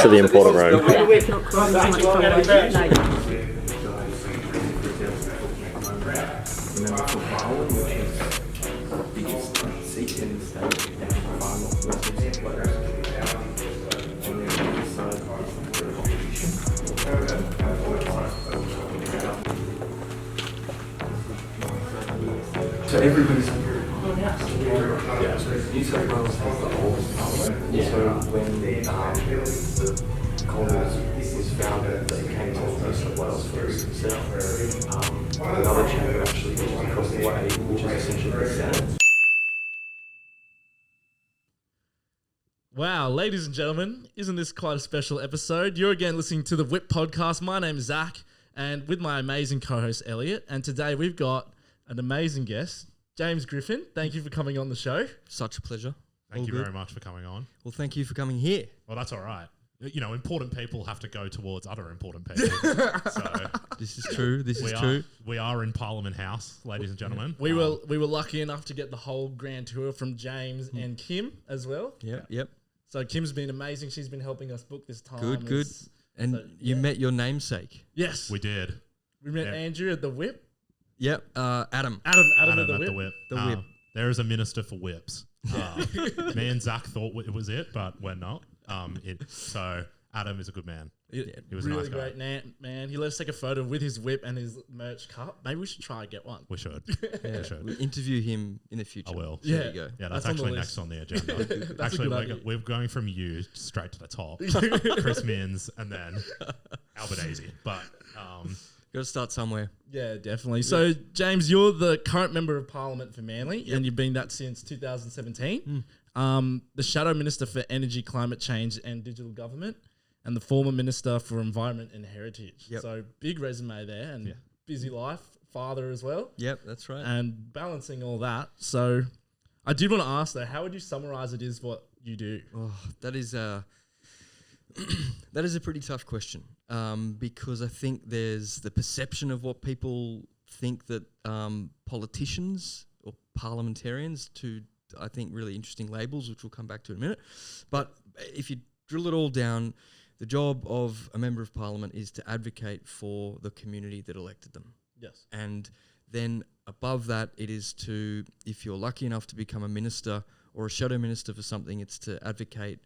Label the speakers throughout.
Speaker 1: to the important room.
Speaker 2: So everybody's under one house. Yeah. So New South Wales has the oldest parliament. Yeah. So when the colonies was founded, they came to New South Wales first themselves. Another chamber actually, which is across the way, which is essentially the Senate.
Speaker 3: Wow, ladies and gentlemen, isn't this quite a special episode? You're again listening to the Whip Podcast. My name is Zach, and with my amazing co-host Elliot, and today we've got an amazing guest, James Griffin. Thank you for coming on the show.
Speaker 4: Such a pleasure.
Speaker 5: Thank you very much for coming on.
Speaker 4: Well, thank you for coming here.
Speaker 5: Well, that's all right. You know, important people have to go towards other important people. So
Speaker 4: This is true. This is true.
Speaker 5: We are in Parliament House, ladies and gentlemen.
Speaker 3: We were lucky enough to get the whole grand tour from James and Kim as well.
Speaker 4: Yep.
Speaker 3: So Kim's been amazing. She's been helping us book this time.
Speaker 4: Good. And you met your namesake.
Speaker 3: Yes.
Speaker 5: We did.
Speaker 3: We met Andrew at the Whip.
Speaker 4: Yep. Adam.
Speaker 3: Adam at the Whip.
Speaker 4: The Whip.
Speaker 5: There is a minister for whips. Me and Zach thought it was it, but we're not. So Adam is a good man. He was
Speaker 3: really
Speaker 5: a nice guy.
Speaker 3: great man. He let us take a photo with his whip and his merch cup. Maybe we should try and get one.
Speaker 5: We should.
Speaker 4: Yeah.
Speaker 5: We should.
Speaker 4: We'll interview him in the future.
Speaker 5: I will.
Speaker 3: Yeah.
Speaker 4: There you go.
Speaker 5: Yeah, that's
Speaker 3: on the
Speaker 5: actually
Speaker 3: list.
Speaker 5: next on the agenda.
Speaker 3: That's
Speaker 5: Actually, we're going from you straight to the top. Chris Minns and then Albanese. But
Speaker 4: Got to start somewhere.
Speaker 3: Yeah, definitely. So, James, you're the current member of Parliament for Manly, and you've been that since 2017. The Shadow Minister for Energy, Climate Change and Digital Government, and the former Minister for Environment and Heritage.
Speaker 4: Yep.
Speaker 3: So, big resume there, and busy life, father as well.
Speaker 4: Yep, that's right.
Speaker 3: And balancing all that. So, I did want to ask, though, how would you summarise it is what you do?
Speaker 4: Oh, that is a pretty tough question because I think there's the perception of what people think that politicians or parliamentarians, two, I think, really interesting labels, which we'll come back to in a minute. But if you drill it all down, the job of a member of parliament is to advocate for the community that elected them.
Speaker 3: Yes.
Speaker 4: And then above that, it is to, if you're lucky enough to become a minister or a shadow minister for something, it's to advocate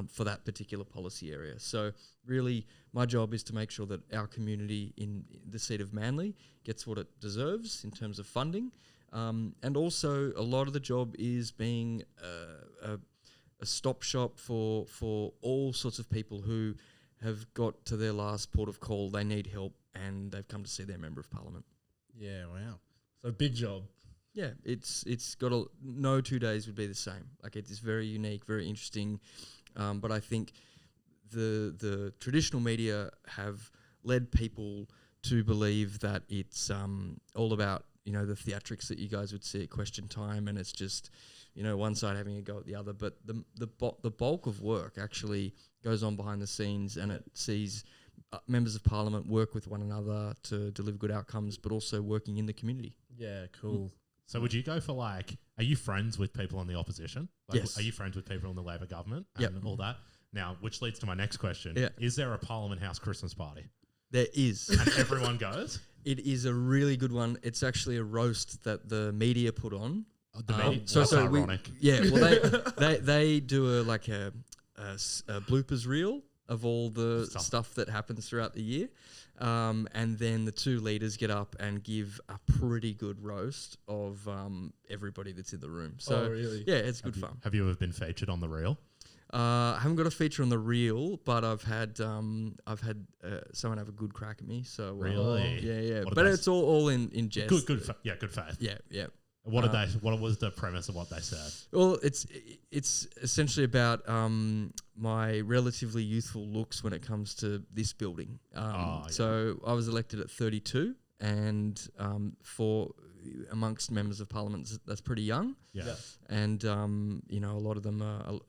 Speaker 4: for that particular policy area. So really, my job is to make sure that our community in the seat of Manly gets what it deserves in terms of funding. And also, a lot of the job is being a stop shop for all sorts of people who have got to their last port of call. They need help and they've come to see their member of parliament.
Speaker 3: Yeah, wow. So, big job.
Speaker 4: Yeah, it's got no 2 days would be the same. Like, it is very unique, very interesting. But I think the traditional media have led people to believe that it's all about, you know, the theatrics that you guys would see at Question Time, and it's just, you know, one side having a go at the other. But the bulk of work actually goes on behind the scenes, and it sees members of parliament work with one another to deliver good outcomes, but also working in the community.
Speaker 3: Yeah, cool.
Speaker 5: So would you go for are you friends with people in the opposition?
Speaker 4: Yes.
Speaker 5: Are you friends with people in the Labor government and all that? Now, which leads to my next question.
Speaker 4: Yeah.
Speaker 5: Is there a Parliament House Christmas party?
Speaker 4: There is.
Speaker 5: And everyone goes?
Speaker 4: It is a really good one. It's actually a roast that the media put on.
Speaker 5: The media?
Speaker 4: That's
Speaker 5: ironic.
Speaker 4: They do a bloopers reel of all the stuff that happens throughout the year. And then the two leaders get up and give a pretty good roast of everybody that's in the room. So,
Speaker 3: really?
Speaker 4: Yeah, it's good fun.
Speaker 5: Have you ever been featured on the reel?
Speaker 4: I haven't got a feature on the reel, but I've had someone have a good crack at me. So
Speaker 5: Really?
Speaker 4: Yeah. But it's all in jest.
Speaker 5: Good faith.
Speaker 4: Yeah.
Speaker 5: What was the premise of what they said?
Speaker 4: Well, it's essentially about my relatively youthful looks when it comes to this building. So I was elected at 32, and for amongst members of parliament, that's pretty young.
Speaker 5: Yeah.
Speaker 4: And a lot of them are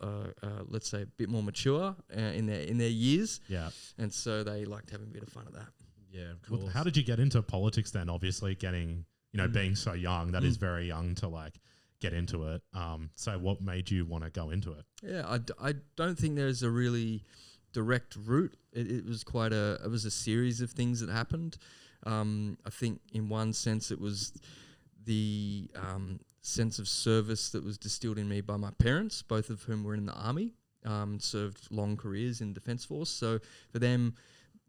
Speaker 4: let's say a bit more mature in their years.
Speaker 5: Yeah.
Speaker 4: And so they liked having a bit of fun at that.
Speaker 3: Yeah, of course.
Speaker 5: Well, how did you get into politics then? Obviously, being so young, that is very young to get into it. So what made you want to go into it?
Speaker 4: Yeah, I don't think there's a really direct route. It was quite it was a series of things that happened. I think in one sense it was the sense of service that was distilled in me by my parents, both of whom were in the army, served long careers in Defence Force. So for them,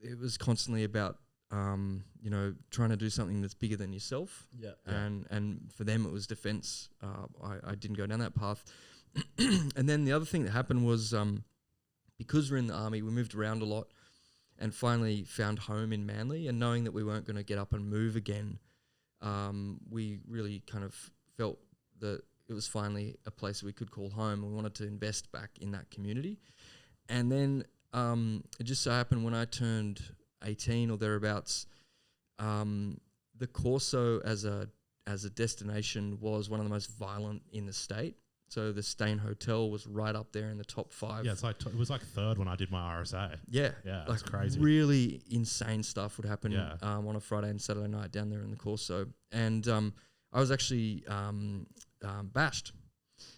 Speaker 4: it was constantly about trying to do something that's bigger than yourself. And for them, it was defence. I didn't go down that path. And then the other thing that happened was because we're in the army, we moved around a lot and finally found home in Manly. And knowing that we weren't going to get up and move again, we really kind of felt that it was finally a place we could call home. We wanted to invest back in that community. And then it just so happened when I turned 18 or thereabouts, the Corso as a destination was one of the most violent in the state. So the Stain Hotel was right up there in the top 5.
Speaker 5: Yeah, it was like third when I did my RSA.
Speaker 4: Yeah,
Speaker 5: that's crazy.
Speaker 4: Really insane stuff would happen on a Friday and Saturday night down there in the Corso, and I was actually bashed.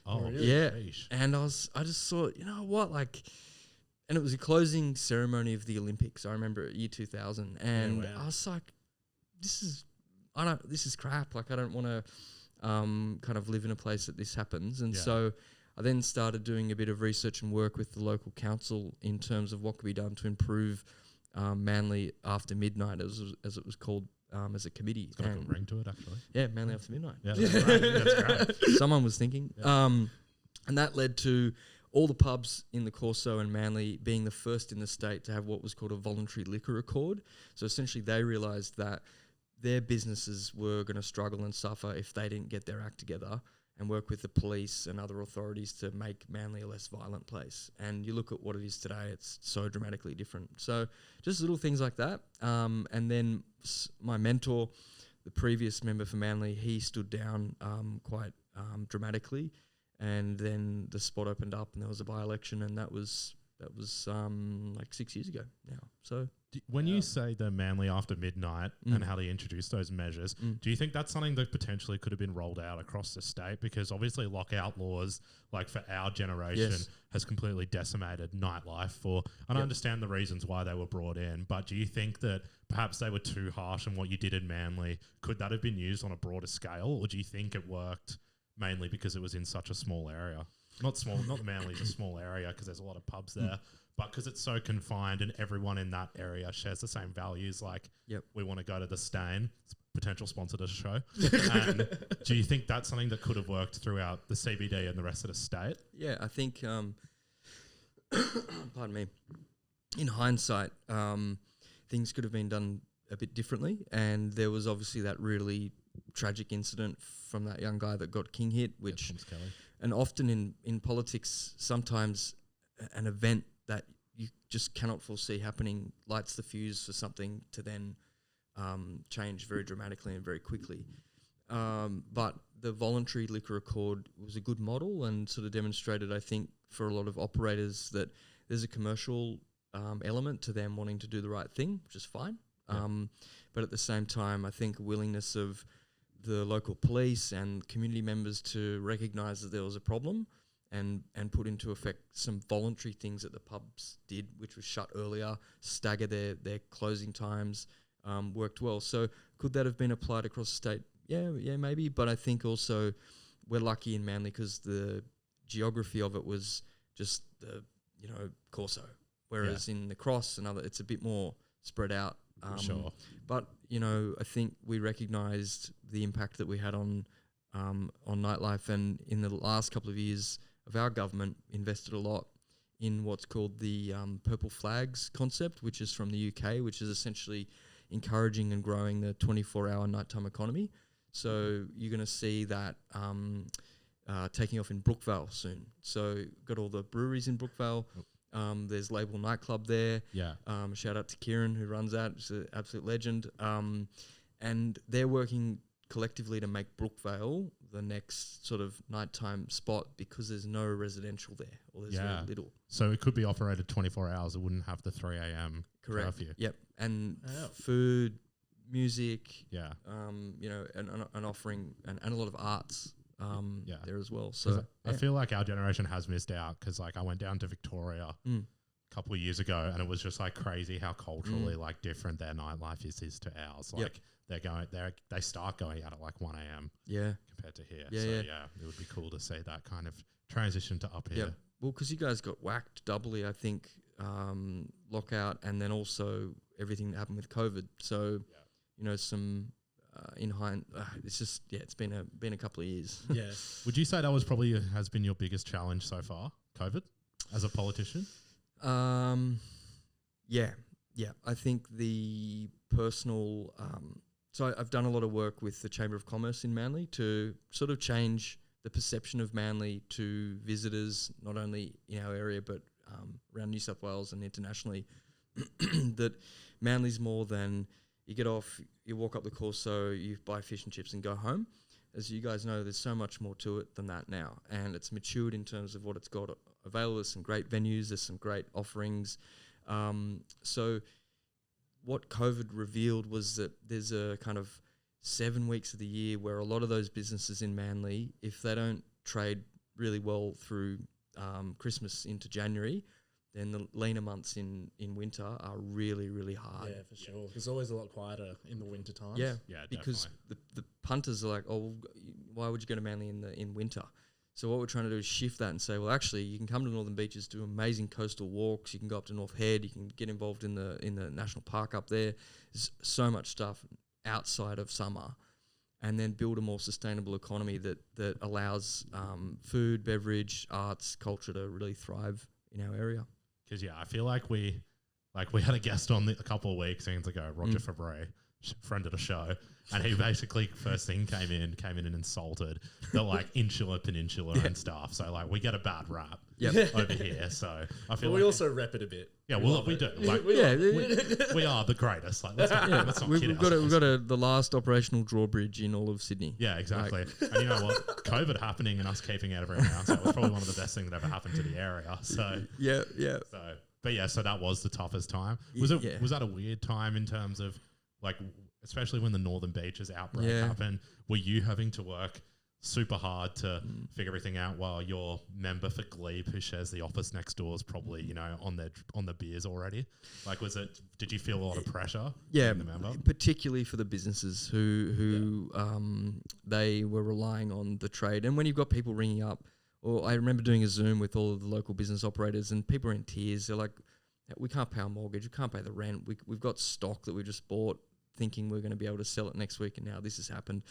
Speaker 5: Oh, really?
Speaker 4: Yeah,
Speaker 5: Sheesh.
Speaker 4: and I just thought, you know what, like, and it was a closing ceremony of the Olympics. I remember year 2000, and I was like, this is crap. Like, I don't want to kind of live in a place that this happens. And so I then started doing a bit of research and work with the local council in terms of what could be done to improve Manly After Midnight, as it was called, as a committee.
Speaker 5: It's got a good ring to it, actually.
Speaker 4: Yeah, Manly After Midnight.
Speaker 5: Yeah, that's great. That's great.
Speaker 4: Someone was thinking. Yeah. And that led to all the pubs in the Corso and Manly being the first in the state to have what was called a voluntary liquor accord. So essentially they realised that their businesses were going to struggle and suffer if they didn't get their act together and work with the police and other authorities to make Manly a less violent place. And you look at what it is today, it's so dramatically different. So just little things like that. And then my mentor, the previous member for Manly, he stood down quite dramatically. And then the spot opened up and there was a by-election, and that was like 6 years ago now. So
Speaker 5: when you say the Manly After Midnight and how they introduced those measures, do you think that's something that potentially could have been rolled out across the state? Because obviously lockout laws, like for our generation, has completely decimated nightlife and I understand the reasons why they were brought in, but do you think that perhaps they were too harsh on what you did in Manly? Could that have been used on a broader scale, or do you think it worked mainly because it was in such a small area? Not Manly's a small area because there's a lot of pubs there, but because it's so confined and everyone in that area shares the same values, like we want to go to the Stain, it's a potential sponsor to the show. And do you think that's something that could have worked throughout the CBD and the rest of the state?
Speaker 4: Yeah, I think, pardon me, in hindsight, things could have been done a bit differently, and there was obviously that really tragic incident from that young guy that got king hit, which... And often in politics, sometimes an event that you just cannot foresee happening lights the fuse for something to then change very dramatically and very quickly. But the voluntary liquor accord was a good model and sort of demonstrated, I think, for a lot of operators that there's a commercial element to them wanting to do the right thing, which is fine. But at the same time, I think a willingness of the local police and community members to recognise that there was a problem and put into effect some voluntary things that the pubs did, which was shut earlier, stagger their closing times, worked well. So could that have been applied across the state? Yeah, maybe. But I think also we're lucky in Manly because the geography of it was just the, Corso. Whereas in the Cross and other, it's a bit more spread out.
Speaker 5: Sure.
Speaker 4: But, I think we recognised the impact that we had on nightlife, and in the last couple of years of our government invested a lot in what's called the Purple Flags concept, which is from the UK, which is essentially encouraging and growing the 24-hour nighttime economy. So you're going to see that taking off in Brookvale soon. So got all the breweries in Brookvale. There's Label Nightclub there. Shout out to Kieran who runs that. He's an absolute legend. And they're working collectively to make Brookvale the next sort of nighttime spot because there's no residential there, or there's very little.
Speaker 5: So it could be operated 24 hours. It wouldn't have the 3 a.m.
Speaker 4: Correct.
Speaker 5: curfew.
Speaker 4: Yep. And food, music, an offering and a lot of arts there as well. So
Speaker 5: I feel like our generation has missed out because like I went down to Victoria a couple of years ago, and it was just like crazy how culturally like different their nightlife is to ours. Like they start going out at like 1 a.m. compared to here. It would be cool to see that kind of transition to up here.
Speaker 4: Well, because you guys got whacked doubly, I think, lockout, and then also everything that happened with COVID. So, you know, some in hind, it's just it's been a couple of years.
Speaker 3: Yeah.
Speaker 5: Would you say that was probably has been your biggest challenge so far, COVID, as a politician?
Speaker 4: Yeah. I think the personal. So I've done a lot of work with the Chamber of Commerce in Manly to sort of change the perception of Manly to visitors, not only in our area but around New South Wales and internationally. That Manly's more than you get off, you walk up the Corso, you buy fish and chips and go home. As you guys know, there's so much more to it than that now, and it's matured in terms of what it's got available. There's some great venues, there's some great offerings. So what COVID revealed was that there's a kind of 7 weeks of the year where a lot of those businesses in Manly, if they don't trade really well through Christmas into January, then the leaner months in winter are really, really hard.
Speaker 3: Yeah, for sure. It's always a lot quieter in the winter times.
Speaker 4: Yeah,
Speaker 5: because
Speaker 4: the punters are like, oh, why would you go to Manly in winter? So what we're trying to do is shift that and say, well, actually, you can come to Northern Beaches, do amazing coastal walks. You can go up to North Head. You can get involved in the national park up there. There's so much stuff outside of summer, and then build a more sustainable economy that allows food, beverage, arts, culture to really thrive in our area.
Speaker 5: Because I feel like we had a guest on a couple of weeks ago, Roger Fabre, friend of the show, and he basically first thing came in and insulted the like insular peninsula and stuff. So like we get a bad rap over here. So I feel
Speaker 3: we also rep it a bit.
Speaker 5: Yeah, well we do. Like, we are the greatest. Like let's not kid
Speaker 4: we've got the last operational drawbridge in all of Sydney.
Speaker 5: Yeah, exactly. Like, and you know what? COVID happening and us keeping out of everyone else, that was probably one of the best things that ever happened to the area. So so that was the toughest time. Was that a weird time in terms of like, especially when the Northern Beaches outbreak happened? Were you having to work super hard to figure everything out while your member for Glebe, who shares the office next door, is probably on the beers already? Like, did you feel a lot of pressure?
Speaker 4: Yeah,
Speaker 5: being the member?
Speaker 4: Particularly for the businesses who they were relying on the trade. And when you've got people ringing up, or I remember doing a Zoom with all of the local business operators, and people are in tears. They're like, we can't pay our mortgage, we can't pay the rent, we've got stock that we just bought thinking we're going to be able to sell it next week, and now this has happened.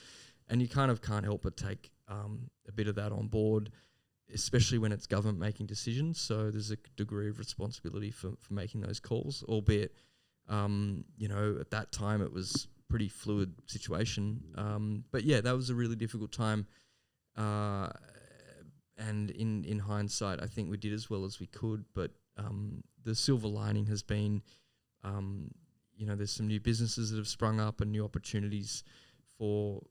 Speaker 4: And you kind of can't help but take a bit of that on board, especially when it's government making decisions. So there's a degree of responsibility for making those calls, albeit, at that time it was pretty fluid situation. But yeah, that was a really difficult time. And in hindsight, I think we did as well as we could. But the silver lining has been, there's some new businesses that have sprung up and new opportunities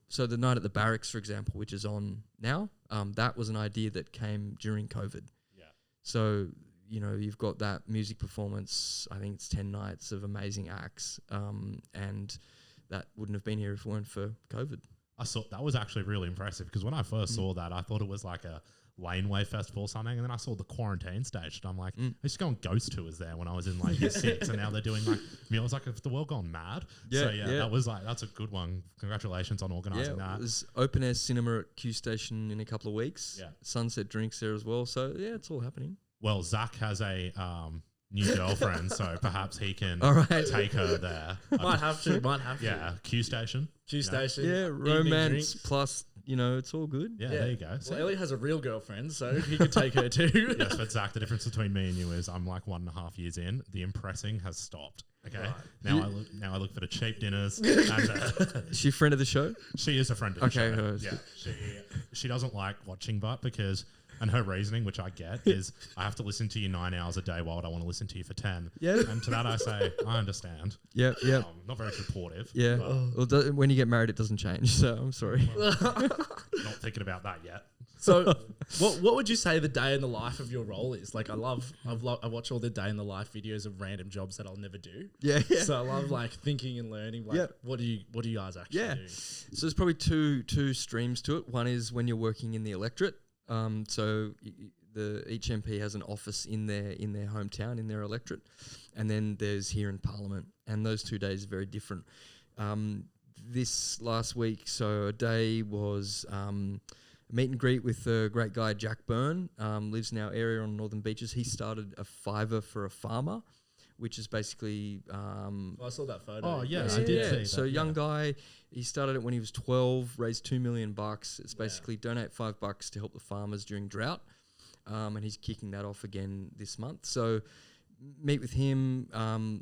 Speaker 4: so the night at the barracks, for example, which is on now, that was an idea that came during COVID.
Speaker 5: Yeah.
Speaker 4: So, you've got that music performance, I think it's 10 nights of amazing acts, and that wouldn't have been here if it weren't for COVID.
Speaker 5: I saw that was actually really impressive, because when I first saw that, I thought it was like a Laneway Festival or something, and then I saw the quarantine stage, and I'm like, I used to go on ghost tours there when I was in like year 6, and now they're doing like meals like if the world gone mad. That was like, that's a good one. Congratulations on organising that.
Speaker 4: There's open air cinema at Q Station in a couple of weeks. Yeah, Sunset Drinks there as well. So yeah, it's all happening.
Speaker 5: Well, Zach has a new girlfriend, so perhaps he can take her there.
Speaker 3: Might have to.
Speaker 5: Yeah, Q Station.
Speaker 4: Yeah, romance plus. It's all good.
Speaker 5: Yeah, there you go.
Speaker 3: So Elliot has a real girlfriend, so he could take her too.
Speaker 5: Yes, but Zach, the difference between me and you is I'm like 1.5 years in. The impressing has stopped. Okay, right. Now I look for the cheap dinners. And,
Speaker 4: is she a friend of the show?
Speaker 5: She is a friend of the show. Yeah, she doesn't like watching butt because. And her reasoning, which I get, is I have to listen to you 9 hours a day. Why would I want to listen to you for 10?
Speaker 4: Yeah.
Speaker 5: And to that I say, I understand.
Speaker 4: Yeah.
Speaker 5: Not very supportive.
Speaker 4: Yeah. Well, when you get married, it doesn't change. So I'm sorry.
Speaker 5: Not thinking about that yet.
Speaker 3: So, what would you say the day in the life of your role is? Like, I watch all the day in the life videos of random jobs that I'll never do. Yeah. So I love like thinking and learning. Like, what do you guys actually do?
Speaker 4: So there's probably two streams to it. One is when you're working in the electorate. So each MP has an office in their hometown, in their electorate, and then there's here in Parliament, and those 2 days are very different. This last week, so a day was a meet and greet with the great guy Jack Byrne, lives in our area on Northern Beaches. He started a fiver for a farmer, which is basically...
Speaker 3: I saw that photo.
Speaker 5: Oh, yes, I did see that.
Speaker 4: So young guy, he started it when he was 12, raised $2 million. It's basically donate $5 to help the farmers during drought. And he's kicking that off again this month. So meet with him,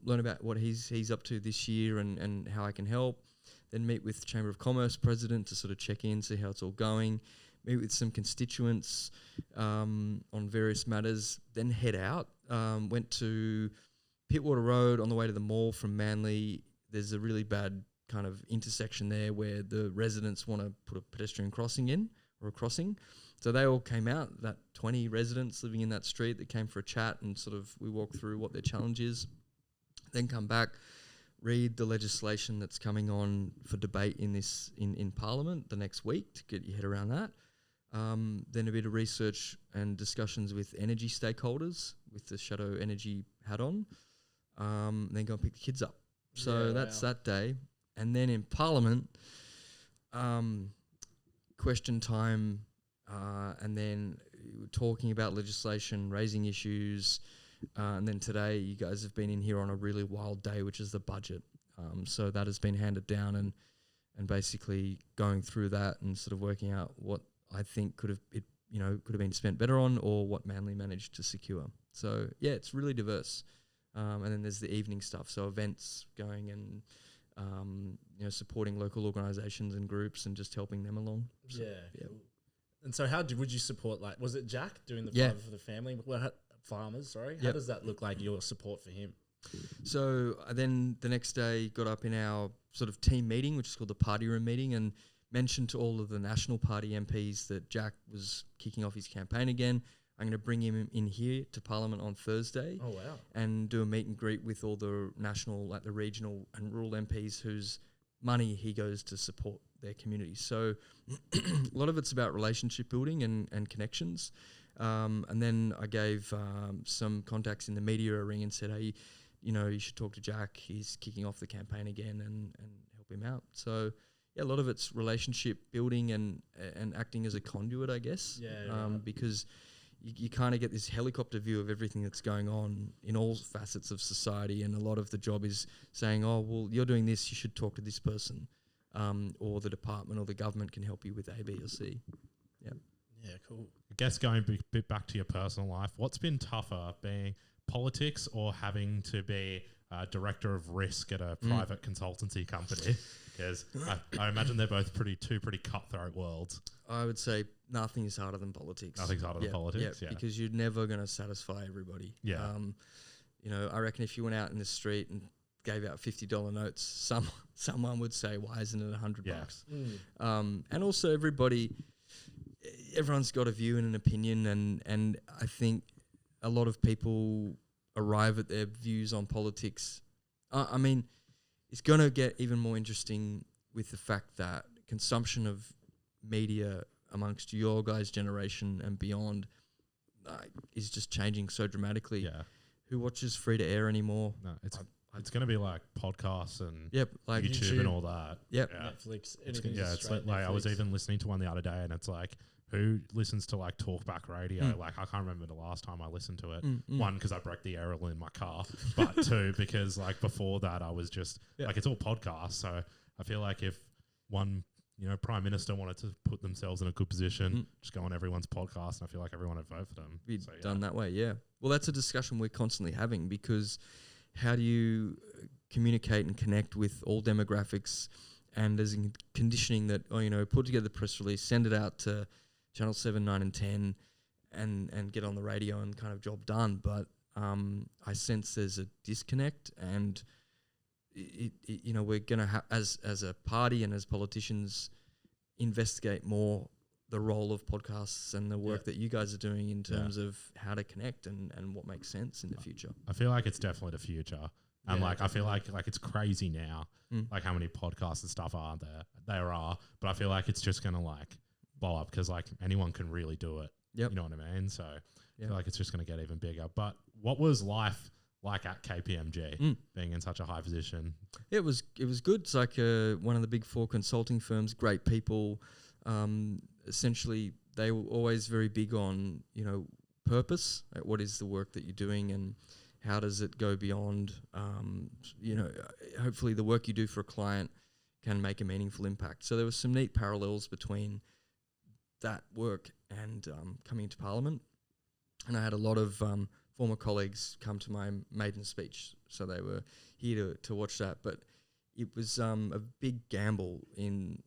Speaker 4: learn about what he's up to this year and how I can help. Then meet with Chamber of Commerce president to sort of check in, see how it's all going. Meet with some constituents on various matters. Then head out. Went to Pittwater Road on the way to the mall from Manly. There's a really bad kind of intersection there where the residents want to put a pedestrian crossing in, or a crossing. So they all came out, that 20 residents living in that street that came for a chat, and sort of we walked through what their challenge is. Then come back, read the legislation that's coming on for debate in Parliament the next week to get your head around that. Then a bit of research and discussions with energy stakeholders with the Shadow Energy hat on. Then go and pick the kids up. So that's that day. And then in Parliament, question time, and then talking about legislation, raising issues. And then today you guys have been in here on a really wild day, which is the budget. So that has been handed down and basically going through that and sort of working out what I think could have been spent better on, or what Manly managed to secure. So yeah, it's really diverse. And then there's the evening stuff, so events going and supporting local organisations and groups and just helping them along. So,
Speaker 3: yeah. And so would you support, like, was it Jack doing the five for the family? Farmers, sorry. How does that look like, your support for him?
Speaker 4: So then the next day got up in our sort of team meeting, which is called the party room meeting, and mentioned to all of the National Party MPs that Jack was kicking off his campaign again. I'm going to bring him in here to Parliament on Thursday.
Speaker 3: Oh, wow.
Speaker 4: And do a meet and greet with all the national, like the regional and rural MPs whose money he goes to support their communities. So a lot of it's about relationship building and connections. And then I gave some contacts in the media a ring and said, hey, you should talk to Jack. He's kicking off the campaign again and help him out. So yeah, a lot of it's relationship building and acting as a conduit, I guess. Because you kind of get this helicopter view of everything that's going on in all facets of society, and a lot of the job is saying, oh, well, you're doing this, you should talk to this person, or the department or the government can help you with A, B, or C.
Speaker 3: Yeah, cool.
Speaker 5: I guess going a bit back to your personal life, what's been tougher, being politics or having to be director of risk at a private consultancy company? Because I imagine they're both two pretty cutthroat worlds.
Speaker 4: I would say nothing is harder than politics.
Speaker 5: Nothing's harder than politics,
Speaker 4: because you're never going to satisfy everybody.
Speaker 5: Yeah.
Speaker 4: I reckon if you went out in the street and gave out $50 notes, someone would say, why isn't it $100? And also everyone's got a view and an opinion, and I think a lot of people arrive at their views on politics. I mean, it's going to get even more interesting with the fact that consumption of media amongst your guys' generation and beyond is just changing so dramatically.
Speaker 5: Yeah.
Speaker 4: Who watches free to air anymore?
Speaker 5: No, it's going to be like podcasts and
Speaker 4: like
Speaker 5: YouTube and all that.
Speaker 4: Yep.
Speaker 5: Yeah.
Speaker 3: Netflix.
Speaker 5: It's like I was even listening to one the other day, and it's like, who listens to like talkback radio? Like, I can't remember the last time I listened to it. One, because I broke the aerial in my car, but two, because like before that I was just like, it's all podcasts. So I feel like if one, prime minister wanted to put themselves in a good position, just go on everyone's podcast, and I feel like everyone would vote for them.
Speaker 4: Be done that way, yeah. Well, that's a discussion we're constantly having, because how do you communicate and connect with all demographics? And there's conditioning that, put together the press release, send it out to Channel 7, 9 and 10 and get on the radio and kind of job done. But I sense there's a disconnect, and we're going to as a party and as politicians investigate more the role of podcasts and the work that you guys are doing in terms of how to connect and what makes sense in the future.
Speaker 5: I feel like it's definitely the future. And I feel like it's crazy now, like how many podcasts and stuff are there. There are, but I feel like it's just going to like blow up, because like anyone can really do it.
Speaker 4: Yep.
Speaker 5: You know what I mean? So I
Speaker 4: Yeah.
Speaker 5: feel like it's just going to get even bigger. But what was life like at KPMG, being in such a high position?
Speaker 4: It was good. It's like one of the big four consulting firms, great people. Essentially, they were always very big on, purpose. Like what is the work that you're doing and how does it go beyond, hopefully the work you do for a client can make a meaningful impact. So there were some neat parallels between that work and coming into Parliament. And I had a lot of former colleagues come to my maiden speech, so they were here to watch that. But it was a big gamble in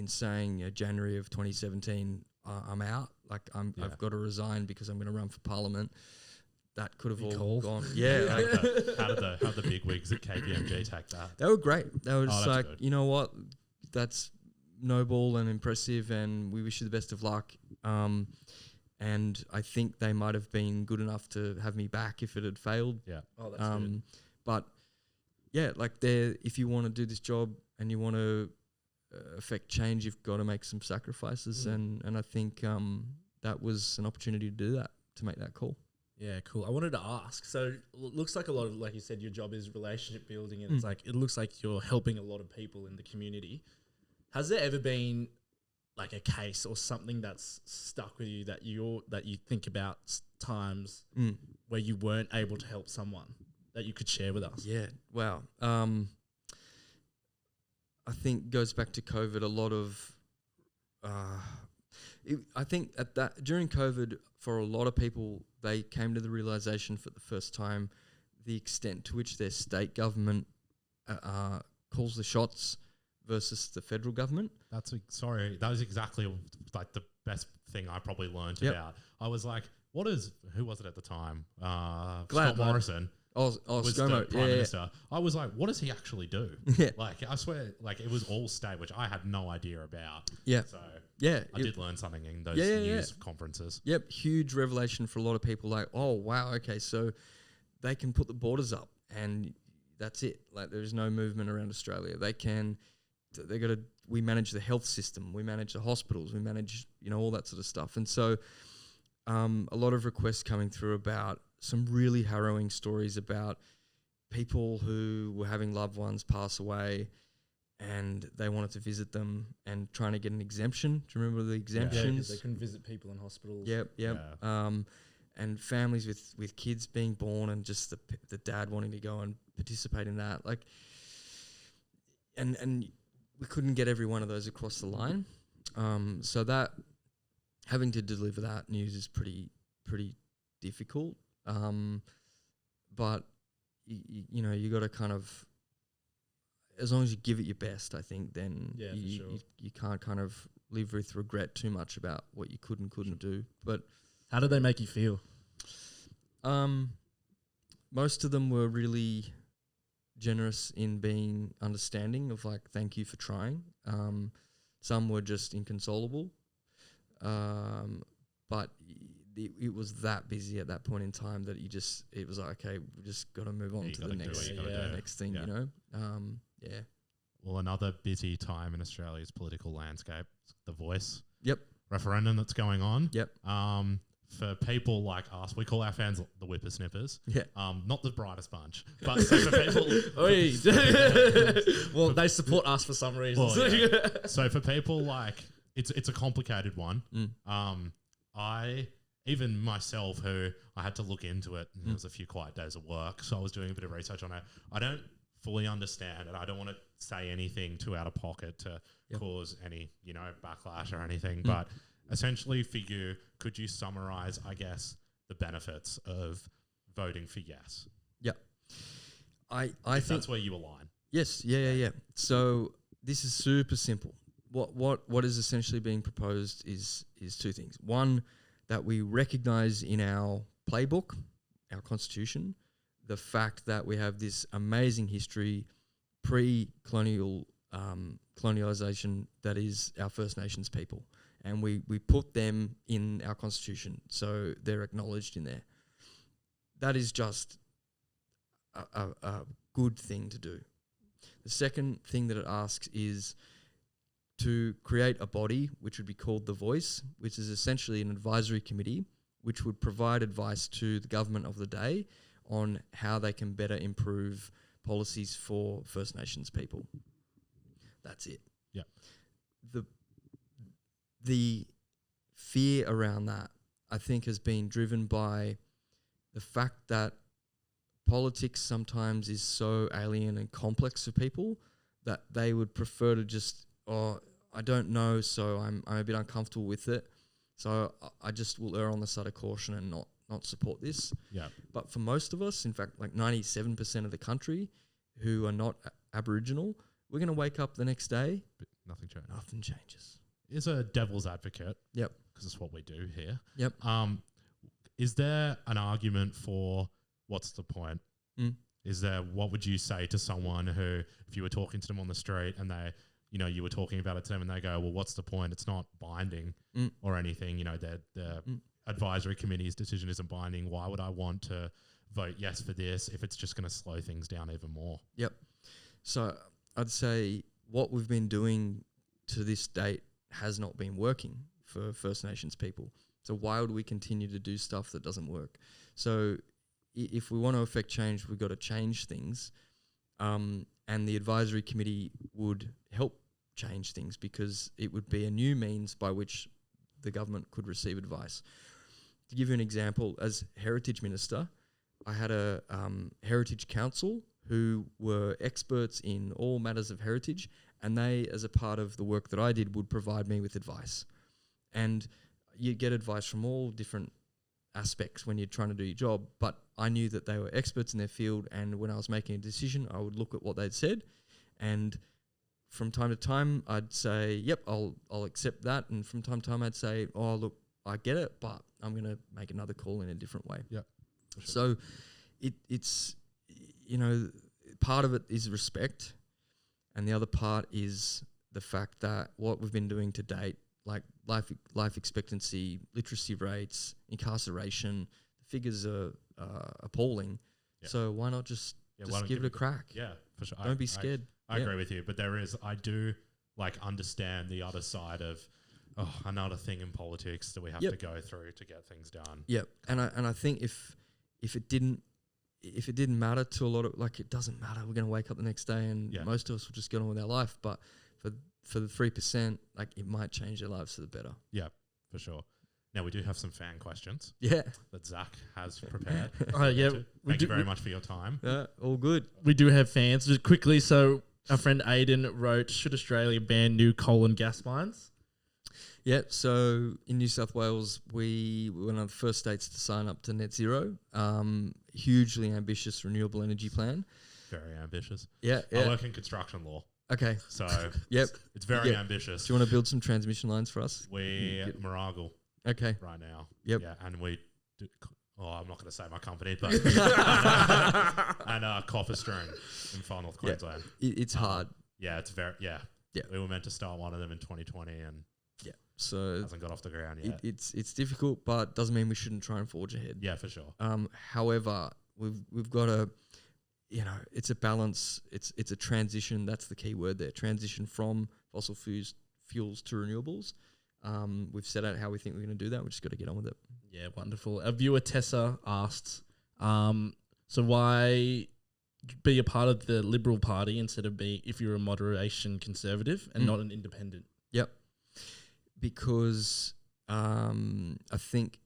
Speaker 4: saying January of 2017, I'm out. Like I've got to resign because I'm going to run for Parliament. That could have all gone. Yeah.
Speaker 5: How did the big wigs at KPMG take that?
Speaker 4: They were great. They were just like,
Speaker 5: good.
Speaker 4: you know what, that's noble and impressive, and we wish you the best of luck. And I think they might have been good enough to have me back if it had failed.
Speaker 5: Yeah.
Speaker 3: Oh, that's good.
Speaker 4: But yeah, like if you want to do this job and you want to affect change, you've got to make some sacrifices. And I think that was an opportunity to do that, to make that call.
Speaker 3: Yeah, cool. I wanted to ask. So it looks like a lot of, like you said, your job is relationship building, and it's like it looks like you're helping a lot of people in the community. Has there ever been like a case or something that's stuck with you that you think about times where you weren't able to help someone that you could share with us?
Speaker 4: Yeah. Wow. I think goes back to COVID. A lot of, I think during COVID, for a lot of people, they came to the realization for the first time the extent to which their state government calls the shots versus the federal government.
Speaker 5: That was exactly like the best thing I probably learned about. I was like, who was it at the time? Scott Morrison.
Speaker 4: Was
Speaker 5: the Prime Minister. I was like, what does he actually do?
Speaker 4: Yeah.
Speaker 5: Like, I swear, like it was all state, which I had no idea about.
Speaker 4: Yeah.
Speaker 5: So
Speaker 4: yeah,
Speaker 5: I did learn something in those news conferences.
Speaker 4: Yep. Huge revelation for a lot of people. Like, oh wow, okay, so they can put the borders up and that's it. Like there's no movement around Australia. We manage the health system, we manage the hospitals, we manage, all that sort of stuff. And so a lot of requests coming through about some really harrowing stories about people who were having loved ones pass away and they wanted to visit them and trying to get an exemption. Do you remember the exemptions?
Speaker 3: Yeah, they couldn't visit people in hospitals.
Speaker 4: Yep.
Speaker 5: Yeah.
Speaker 4: And families with kids being born and just the dad wanting to go and participate in that. Like, and we couldn't get every one of those across the line. So that having to deliver that news is pretty difficult. But you got to kind of, as long as you give it your best, I think, then you can't kind of live with regret too much about what you could and couldn't do. But
Speaker 3: how did they make you feel?
Speaker 4: Most of them were really generous in being understanding of like, thank you for trying. Some were just inconsolable. But it was that busy at that point in time that it was like, okay, we just got to move on to the next thing, Yeah.
Speaker 5: Well, another busy time in Australia's political landscape, The Voice.
Speaker 4: Yep.
Speaker 5: Referendum that's going on.
Speaker 4: Yep.
Speaker 5: For people like us, we call our fans the whippersnippers.
Speaker 4: Yeah.
Speaker 5: Not the brightest bunch. But so for people...
Speaker 3: Well, they support us for some reason.
Speaker 5: Well, yeah. So for people like... It's a complicated one. Even myself, who I had to look into it, and there was a few quiet days of work, so I was doing a bit of research on it. I don't fully understand, and I don't want to say anything too out of pocket to cause any, backlash or anything. But essentially, for you, could you summarize, I guess, the benefits of voting for yes?
Speaker 4: Yeah, I think
Speaker 5: that's where you align.
Speaker 4: Yes, yeah. So this is super simple. What is essentially being proposed is two things. One, that we recognise in our playbook, our constitution, the fact that we have this amazing history, pre-colonial colonialisation, that is our First Nations people. And we put them in our constitution, so they're acknowledged in there. That is just a good thing to do. The second thing that it asks is to create a body which would be called The Voice, which is essentially an advisory committee which would provide advice to the government of the day on how they can better improve policies for First Nations people. That's it.
Speaker 5: Yeah.
Speaker 4: The fear around that, I think, has been driven by the fact that politics sometimes is so alien and complex for people that they would prefer to just, I don't know, so I'm a bit uncomfortable with it. So I just will err on the side of caution and not support this.
Speaker 5: Yeah.
Speaker 4: But for most of us, in fact, like 97% of the country who are not Aboriginal, we're going to wake up the next day.
Speaker 5: But nothing changes.
Speaker 4: Nothing changes.
Speaker 5: Is a devil's advocate.
Speaker 4: Yep.
Speaker 5: Because it's what we do here.
Speaker 4: Yep.
Speaker 5: Is there an argument for what's the point? Is there, what would you say to someone who, if you were talking to them on the street and they, you were talking about it to them and they go, well, what's the point? It's not binding or anything. The advisory committee's decision isn't binding. Why would I want to vote yes for this if it's just going to slow things down even more?
Speaker 4: Yep. So I'd say what we've been doing to this date has not been working for First Nations people. So why would we continue to do stuff that doesn't work? So if we want to affect change, we've got to change things. And the advisory committee would help change things because it would be a new means by which the government could receive advice. To give you an example, as Heritage Minister, I had a Heritage Council who were experts in all matters of heritage, and they, as a part of the work that I did, would provide me with advice. And you get advice from all different aspects when you're trying to do your job, but I knew that they were experts in their field, and when I was making a decision, I would look at what they'd said, and from time to time, I'd say, yep, I'll accept that, and from time to time, I'd say, oh, look, I get it, but I'm going to make another call in a different way.
Speaker 5: Yeah. Sure.
Speaker 4: So it's, part of it is respect, and the other part is the fact that what we've been doing to date, like life expectancy, literacy rates, incarceration, the figures are appalling. Yeah. So why not just give it a crack?
Speaker 5: Yeah, for sure.
Speaker 4: Don't be scared.
Speaker 5: I agree with you, but I do understand the other side of another thing in politics that we have to go through to get things done.
Speaker 4: Yep, and I think if it didn't matter to a lot of, it doesn't matter. We're going to wake up the next day and most of us will just get on with our life. But for the 3%, it might change their lives for the better.
Speaker 5: Yeah, for sure. Now we do have some fan questions.
Speaker 4: Yeah,
Speaker 5: that Zach has prepared.
Speaker 3: Thank
Speaker 5: you very much for your time.
Speaker 4: Yeah, all good.
Speaker 3: We do have fans. Just quickly, so our friend Aiden wrote, should Australia ban new coal and gas mines?
Speaker 4: Yeah, so in New South Wales, we were one of the first states to sign up to net zero. Hugely ambitious renewable energy plan.
Speaker 5: Very ambitious.
Speaker 4: Yeah.
Speaker 5: I work in construction law.
Speaker 4: Okay.
Speaker 5: So
Speaker 4: yep,
Speaker 5: it's very ambitious.
Speaker 4: Do you want to build some transmission lines for us?
Speaker 5: We're Maragal.
Speaker 4: Okay.
Speaker 5: Right now.
Speaker 4: Yep.
Speaker 5: Yeah, and we do, I'm not going to say my company, but and Copper String in Far North Queensland.
Speaker 4: It's hard.
Speaker 5: Yeah, it's very We were meant to start one of them in 2020 and
Speaker 4: so
Speaker 5: it hasn't got off the ground yet.
Speaker 4: It's difficult, but doesn't mean we shouldn't try and forge ahead.
Speaker 5: Yeah, for sure.
Speaker 4: However, we've got to, it's a balance. It's a transition. That's the key word there. Transition from fossil fuels to renewables. We've set out how we think we're going to do that. We've just got to get on with it.
Speaker 3: Yeah, wonderful. Our viewer Tessa asked, so why be a part of the Liberal Party instead of if you're a moderation conservative and not an independent?
Speaker 4: Yep. Because I think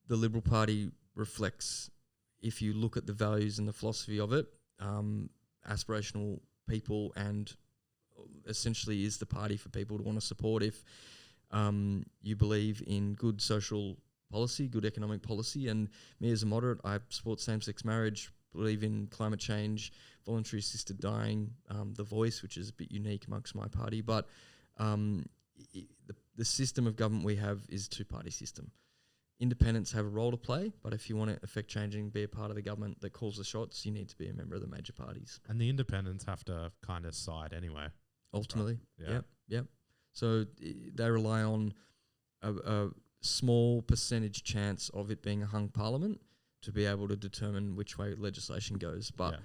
Speaker 4: the Liberal Party reflects, if you look at the values and the philosophy of it, aspirational people, and essentially is the party for people to want to support if you believe in good social policy, good economic policy. And me as a moderate, I support same-sex marriage, believe in climate change, voluntary assisted dying, The Voice, which is a bit unique amongst my party. But the system of government we have is a two-party system. Independents have a role to play, but if you want to affect changing, be a part of the government that calls the shots, you need to be a member of the major parties.
Speaker 5: And the independents have to kind of side anyway.
Speaker 4: Ultimately,
Speaker 5: right?
Speaker 4: Yep. So they rely on a small percentage chance of it being a hung parliament to be able to determine which way legislation goes. But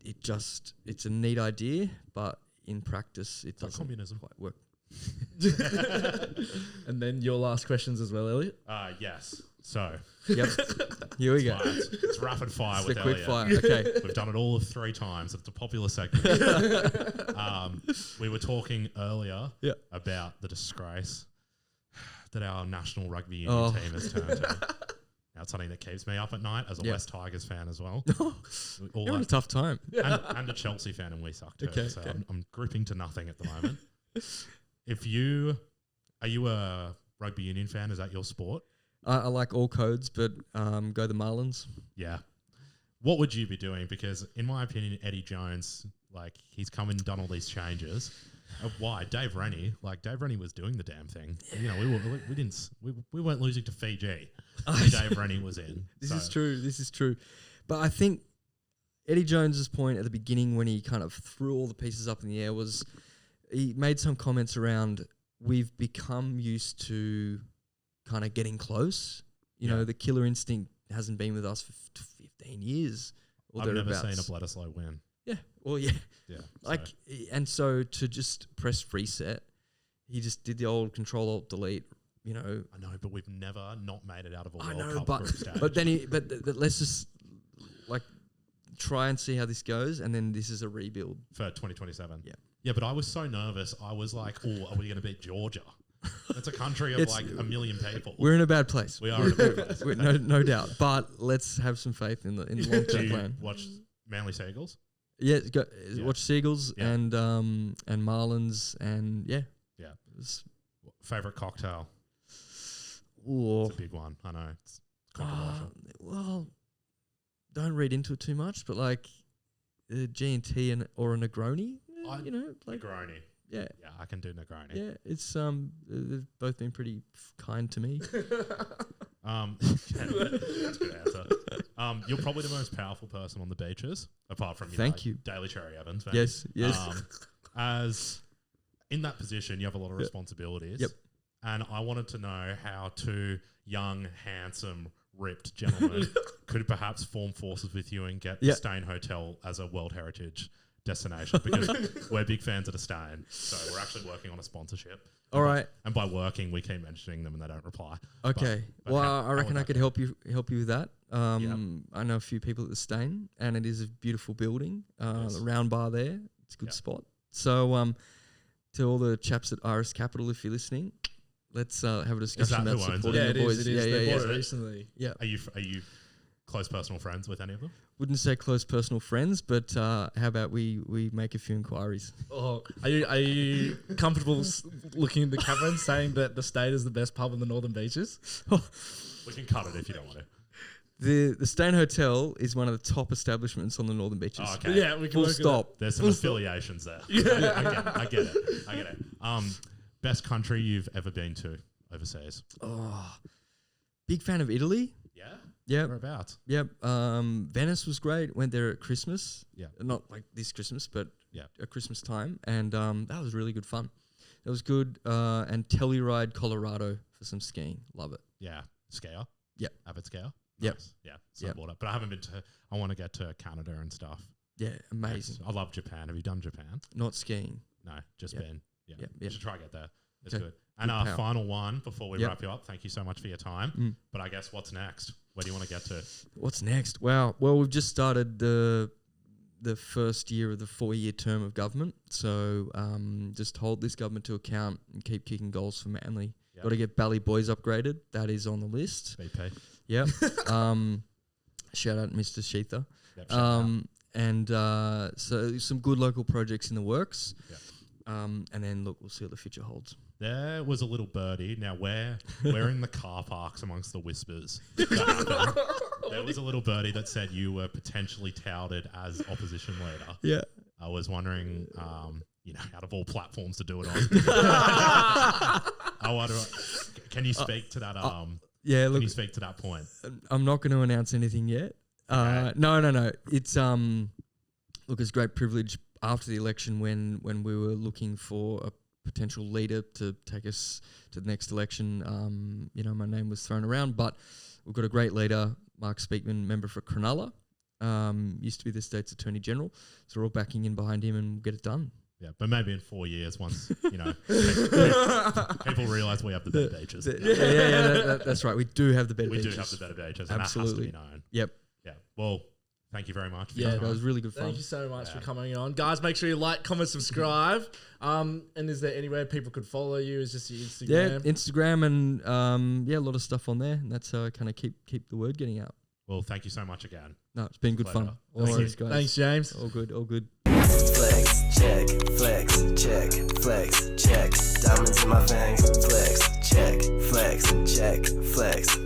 Speaker 4: it's a neat idea, but in practice, it
Speaker 5: like
Speaker 4: doesn't
Speaker 5: communism.
Speaker 4: quite work.
Speaker 3: And then your last questions as well, Elliot.
Speaker 5: Yes. So
Speaker 4: Yep. Here we go.
Speaker 5: right, it's rapid fire
Speaker 4: It's
Speaker 5: with
Speaker 4: the quick
Speaker 5: Elliot.
Speaker 4: fire. Okay.
Speaker 5: We've done it all 3 times. It's a popular segment. We were talking earlier
Speaker 4: Yeah.
Speaker 5: about the disgrace that our national rugby union team has turned to. Now, it's something that keeps me up at night as a West Tigers fan as well. All
Speaker 4: You're having a tough time.
Speaker 5: and a Chelsea fan, and we suck too.
Speaker 4: Okay,
Speaker 5: So
Speaker 4: okay.
Speaker 5: I'm gripping to nothing at the moment. Are you a rugby union fan? Is that your sport?
Speaker 4: I like all codes, but go the Marlins.
Speaker 5: Yeah. What would you be doing? Because in my opinion, Eddie Jones, like he's come and done all these changes. Why Dave Rennie? Like Dave Rennie was doing the damn thing. You know, we weren't losing to Fiji. when Dave Rennie was in.
Speaker 4: This is true. This is true. But I think Eddie Jones's point at the beginning when he kind of threw all the pieces up in the air was he made some comments around we've become used to kind of getting close. You know, the killer instinct hasn't been with us for 15 years. Or
Speaker 5: I've never
Speaker 4: thereabouts.
Speaker 5: seen a Bledisloe win.
Speaker 4: Yeah. Well, yeah.
Speaker 5: Yeah.
Speaker 4: Like, and so to just press reset, he just did the old Control Alt Delete. You know,
Speaker 5: I know, but we've never not made it out of a
Speaker 4: I
Speaker 5: World
Speaker 4: know,
Speaker 5: Cup group stage.
Speaker 4: but then let's just like try and see how this goes, and then this is a rebuild
Speaker 5: for 2027.
Speaker 4: Yeah.
Speaker 5: Yeah, but I was so nervous. I was like, "Oh, are we going to beat Georgia?" That's a country of like 1 million people.
Speaker 4: We're in a bad place.
Speaker 5: We are in a bad place.
Speaker 4: no doubt. But let's have some faith in the
Speaker 5: Do
Speaker 4: long-term
Speaker 5: you
Speaker 4: plan.
Speaker 5: watch Manly Seagulls?
Speaker 4: Yeah,
Speaker 5: Yeah.
Speaker 4: watch Seagulls
Speaker 5: Yeah.
Speaker 4: and Marlins and
Speaker 5: Yeah.
Speaker 4: It's-
Speaker 5: Favorite cocktail?
Speaker 4: ooh.
Speaker 5: It's a big one. I know. It's controversial.
Speaker 4: Well, don't read into it too much, but like G&T or a Negroni, you know, like
Speaker 5: Negroni.
Speaker 4: yeah.
Speaker 5: Yeah, I can do Negroni.
Speaker 4: Yeah, it's they've both been pretty kind to me.
Speaker 5: That's a good answer. You're probably the most powerful person on the beaches, apart from
Speaker 4: Thank you.
Speaker 5: Daily Cherry Evans. Fan.
Speaker 4: Yes.
Speaker 5: As in that position, you have a lot of responsibilities.
Speaker 4: Yep.
Speaker 5: And I wanted to know how 2 young, handsome, ripped gentlemen could perhaps form forces with you and get the Stain Hotel as a World Heritage destination, because we're big fans of the Stain. So we're actually working on a sponsorship.
Speaker 4: All right.
Speaker 5: And by working, we keep mentioning them and they don't reply.
Speaker 4: Okay.
Speaker 5: But
Speaker 4: Well,
Speaker 5: how
Speaker 4: I reckon
Speaker 5: would
Speaker 4: I
Speaker 5: that
Speaker 4: could
Speaker 5: go?
Speaker 4: help you with that. I know a few people at the Stain, and it is a beautiful building. The round bar there, it's a good spot. So, to all the chaps at Iris Capital, if you're listening, let's have a discussion
Speaker 5: that
Speaker 4: about
Speaker 5: who owns
Speaker 4: supporting
Speaker 3: Yeah,
Speaker 4: the
Speaker 3: it
Speaker 4: boys.
Speaker 3: is. It is. They
Speaker 4: Yeah.
Speaker 3: bought it recently.
Speaker 4: Yeah.
Speaker 5: Are you close personal friends with any of them?
Speaker 4: Wouldn't say close personal friends, but how about we make a few inquiries?
Speaker 3: Oh, are you comfortable looking in the camera and saying that the State is the best pub in the Northern Beaches?
Speaker 5: We can cut it if you don't want to.
Speaker 4: The Stain Hotel is one of the top establishments on the Northern Beaches.
Speaker 5: Oh, okay.
Speaker 3: Yeah, we can
Speaker 4: Full
Speaker 3: work with
Speaker 4: stop.
Speaker 5: There's some affiliations there. I get it. Best country you've ever been to overseas?
Speaker 4: Oh, big fan of Italy.
Speaker 5: Yeah.
Speaker 4: Yep.
Speaker 5: Whereabouts?
Speaker 4: Yep. Venice was great. Went there at Christmas.
Speaker 5: Yeah.
Speaker 4: Not like this Christmas, but
Speaker 5: Yeah.
Speaker 4: at Christmas time. And that was really good fun. It was good. And Telluride, Colorado for some skiing. Love it.
Speaker 5: Yeah. Skier?
Speaker 4: Yep.
Speaker 5: Avid skier?
Speaker 4: Yep.
Speaker 5: Nice. Yeah. Snowboarder. But I haven't been to, I want to get to Canada and stuff.
Speaker 4: Yeah, amazing.
Speaker 5: I love Japan. Have you done Japan?
Speaker 4: Not skiing.
Speaker 5: No, just
Speaker 4: Yep.
Speaker 5: been. Yeah.
Speaker 4: Yep,
Speaker 5: You
Speaker 4: yep.
Speaker 5: should try to get there. It's
Speaker 4: Okay.
Speaker 5: good. And
Speaker 4: Good
Speaker 5: our
Speaker 4: power.
Speaker 5: final one before we
Speaker 4: Yep.
Speaker 5: wrap you up. Thank you so much for your time.
Speaker 4: Mm.
Speaker 5: But I guess what's next? Where do you want to get to?
Speaker 4: What's next? Wow. Well, we've just started the first year of the 4-year term of government. So just hold this government to account and keep kicking goals for Manly.
Speaker 5: Yep.
Speaker 4: Got to get Bally Boys upgraded. That is on the list.
Speaker 5: BP.
Speaker 4: Yep. Shout out Mr. Sheetha.
Speaker 5: Yep, shout out.
Speaker 4: And so some good local projects in the works.
Speaker 5: Yep.
Speaker 4: And then look, we'll see what the future holds.
Speaker 5: There was a little birdie. Now we're in the car parks amongst the whispers. That happened. There was a little birdie that said you were potentially touted as opposition leader.
Speaker 4: Yeah.
Speaker 5: I was wondering, out of all platforms to do it on, can you speak to that?
Speaker 4: Yeah.
Speaker 5: Can
Speaker 4: Look,
Speaker 5: you speak to that point?
Speaker 4: I'm not going to announce anything yet.
Speaker 5: Okay.
Speaker 4: No. It's look, it's great privilege after the election when we were looking for a potential leader to take us to the next election. My name was thrown around, but we've got a great leader, Mark Speakman, member for Cronulla. Used to be the state's Attorney General, so we're all backing in behind him and we'll get it done.
Speaker 5: Yeah, but maybe in 4 years, once people realise we have the better beaches.
Speaker 4: That's right. We do have the better
Speaker 5: We
Speaker 4: beaches.
Speaker 5: do have the better beaches, and
Speaker 4: Absolutely.
Speaker 5: that has to be known.
Speaker 4: Yep.
Speaker 5: Yeah. Well, thank you very much. For
Speaker 3: Yeah,
Speaker 5: your
Speaker 4: That was
Speaker 5: time.
Speaker 4: really good fun.
Speaker 3: Thank you so much for coming on. Guys, make sure you like, comment, subscribe. And is there anywhere people could follow you? Is just your
Speaker 4: Yeah,
Speaker 3: Instagram?
Speaker 4: Instagram and a lot of stuff on there. And that's how I kind of keep the word getting out.
Speaker 5: Well, thank you so much again.
Speaker 4: No, it's been good fun.
Speaker 5: Pleasure.
Speaker 4: No worries, guys.
Speaker 3: Thanks, James.
Speaker 4: All good, all good.
Speaker 1: Flex, check, flex, check, flex, check. Diamonds in my fangs, flex, check, flex, check, flex.